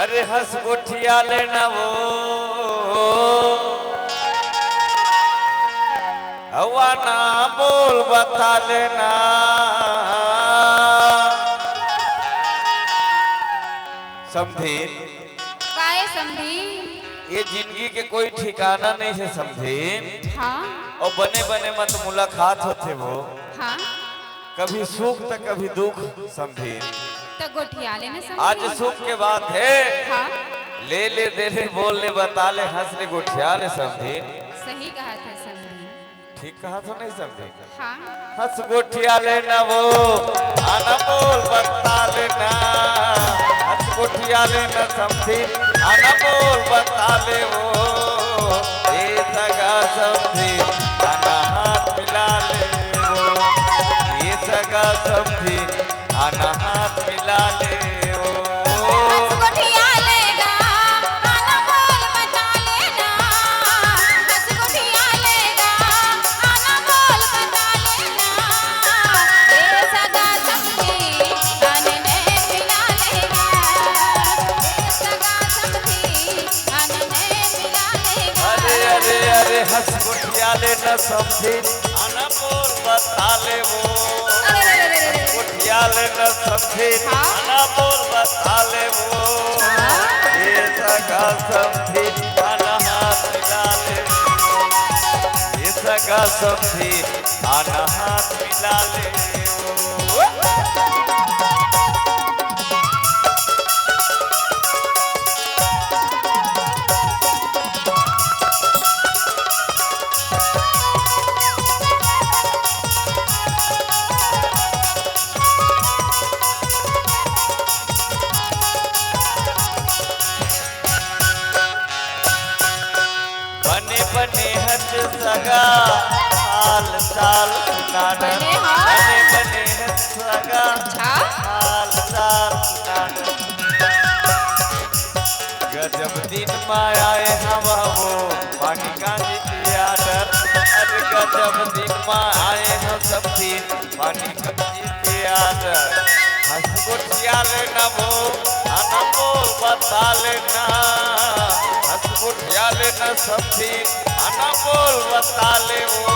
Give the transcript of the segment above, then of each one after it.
अरे हंस गोठिया लेना वो हवा ना बोल बता लेना समझे काहे समझी? ये जिंदगी के कोई ठिकाना नहीं है समझे। हाँ और बने बने मत मुलाकात होते वो हाँ कभी सुख तो कभी दुख समझे। तो गोठिया लेने आज समझी। सुख के बात है हाँ ले ले दे ले बोल ले बता ले हंस ले गोठिया ले समझे। सही कहा था समझी। ठीक कहा तो नहीं समझे। हाँ हंस गोठिया लेना वो आना बोल बता लेना हंस गोठिया लेना समझे आना बोल बता ले वो ये सगा समझे आना हाथ मिला ले वो ये सगा समझे आना हाथ मिला ले वो हंस गोठिया लेगा आना बोल बता लेना हंस गोठिया लेगा आना बोल बता लेना ये सगा समझी आने ने मिला लेगा ये सगा समझी आने ने मिला लेगा। अरे अरे अरे हंस गोठिया लेना समझे आना बोल बता ले वो गोठिया लेना समझे आना बोल बता ले वो ये सगा समझे आना हाथ मिला ले ये सगा समझे आना हाथ मिला ले वो बने बने हट सगा हाल चाल सुनाना बने बने हट सगा हाल चाल सुनाना गजब दिन मायाए हवा वो पानी का जितियाडर अरे गजब दिन मायाए हम सब दिन पानी का जितियाडर हंस गोठिया लेना वो आना बोल बता लेना हंस गोठिया लेना समझी आना बोल बता ले वो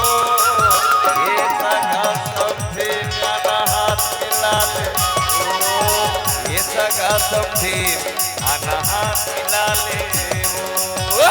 ये सगा समझी आना हाथ मिला ले वो ये सगा समझी आना हाथ मिला ले वो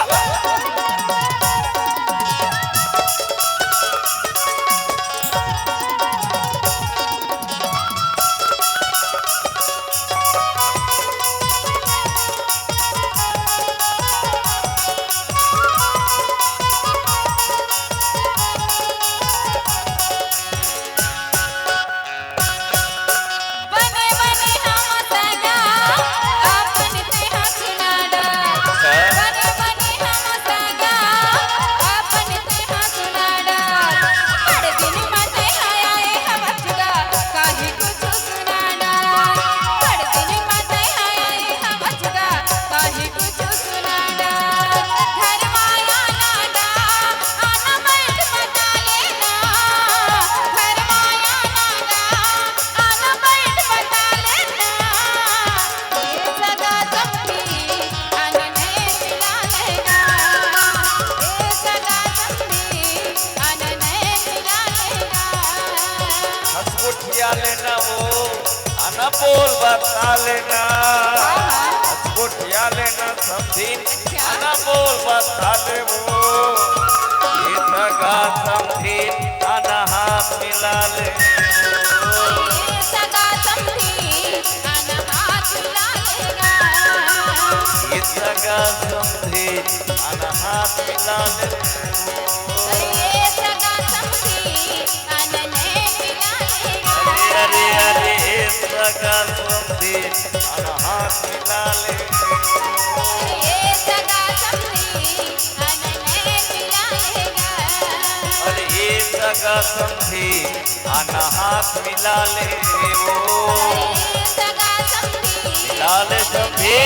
बने बने हम सगा अपन ते हसनाडा बने बने हम सगा अपन ते हसनाडा हर दिन मते आए हवचगा काहे कुछ सुनाडा हर दिन मते आए हवचगा काहे कुछ सुनाडा घर माया नाडा आना बैठ बता लेना घर माया नाडा आना बैठ बता लेना ये सगा समझी आने ने मिला लेगा ये सगा समझी आने ने मिला लेगा। हंस गोठिया लेना वो आना बोल बता लेना हंस गोठिया लेना समझी आना बोल बता ले वो ये सगा समझी आना हाथ मिला ले ये सगा समझी आना हाथ मिला लेगा ये सगा समझी आना हाथ मिला ले ये सगा समझी आने ने मिला लेगा अरे अरे ये सगा समझी आना हाथ मिला ले ये सगा समझी आने ने मिला लेगा अरे ये सगा समझी आना हाथ मिला ले वो ये सगा समझी मिला ले समझी